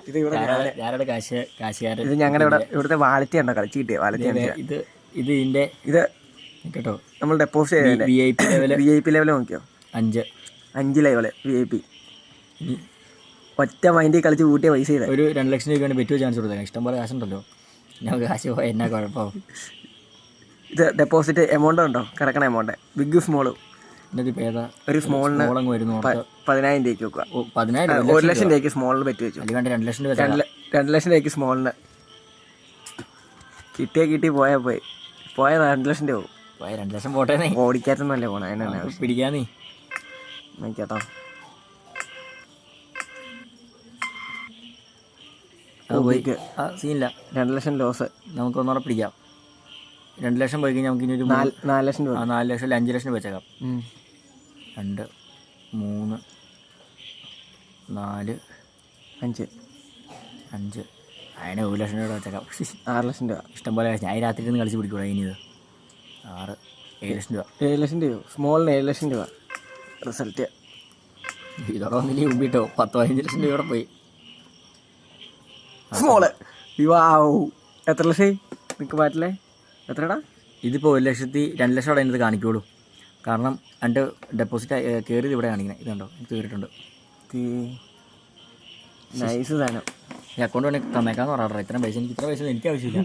ഇത് ഇവിടെ ഞാനവിടെ കാശുകാരൻ. ഇത് ഞങ്ങളുടെ ഇവിടുത്തെ വാലറ്റ് ഉണ്ടോ കളിച്ച് കിട്ടിയ വാലറ്റ്. ഇത് ഇതിന്റെ ഇത് കേട്ടോ നമ്മൾ ഡെപ്പോസിറ്റ് ചെയ്തേ. VIP ലെവൽ നോക്കിയോ? 5 ലെവല് VIP. ഒറ്റ മൈൻഡിൽ കളിച്ച് കൂട്ടിയ പൈസ ചെയ്തേ. ഒരു 2 ലക്ഷം രൂപയാണ് ബെറ്റ് ചാൻസ് കൊടുത്തത്. ഇഷ്ടം പോലെ കാശുണ്ടല്ലോ. ഞങ്ങൾക്ക് കാശ് പോയാൽ എന്നാ കുഴപ്പമാവും. ഇത് ഡെപ്പോസിറ്റ് എമൗണ്ട് ഉണ്ടോ? കിടക്കണ എമൗണ്ട് ബിഗ് സ്മോള്. ഒരു സ്മോളിന് 10,000 രൂപയ്ക്ക് വെക്കുക. 1 ലക്ഷം രൂപയ്ക്ക് സ്മോളിന് പറ്റി വെച്ചു. 2 ലക്ഷം രൂപയ്ക്ക് സ്മോളിന് കിട്ടി പോയാൽ 2 ലക്ഷം രൂപ പോകും. 2 ലക്ഷം പോട്ടെ. ഓടിക്കാറ്റൊന്നല്ലേ പോണേ, അതിനാണ് പിടിക്കാ നീ നോക്കിയാട്ടോ. സീനില്ല. 2 ലക്ഷം ലോസ്. നമുക്ക് ഒന്നുകൂടെ പിടിക്കാം. 2 ലക്ഷം പോയി കഴിഞ്ഞാൽ നമുക്ക് ഇനി ഒരു 4 ലക്ഷം രൂപ. 4 ലക്ഷം അല്ല 5 ലക്ഷം രൂപ വെച്ചേക്കാം. 2 3 4 5 അതിനെ 1 ലക്ഷം രൂപ വെച്ചേക്കാം. 6 ലക്ഷം രൂപ. ഇഷ്ടം പോലെ ഞാൻ രാത്രി ഇരുന്ന് കളിച്ച് പിടിക്കൂടാ. ഇനി ഇത് 7 ലക്ഷം രൂപ. 7 ലക്ഷം രൂപ സ്മോളിന് 7 ലക്ഷം രൂപ റിസൾട്ട്. ഇതോടെ ഒന്നില്ലേ ഉമ്പിട്ടോ 10-15 ലക്ഷം രൂപ പോയി. സ്മോള് എത്ര ലക്ഷം നിനക്ക് മാറ്റില്ലേ? എത്രടാ ഇതിപ്പോൾ 1 ലക്ഷത്തി 2 ലക്ഷം അവിടെ അതിനകത്ത് കാണിക്കുള്ളൂ. കാരണം എൻ്റെ ഡെപ്പോസിറ്റ് കയറിയത് ഇവിടെ കാണിക്കുന്നത്. ഇതുണ്ടോ എനിക്ക് കയറിയിട്ടുണ്ട്. നൈസ് സാധനം. ഈ അക്കൗണ്ട് വേണമെങ്കിൽ തന്നേക്കാന്ന് പറയാറ്. ഇത്രയും പൈസ എനിക്ക് ആവശ്യമില്ല.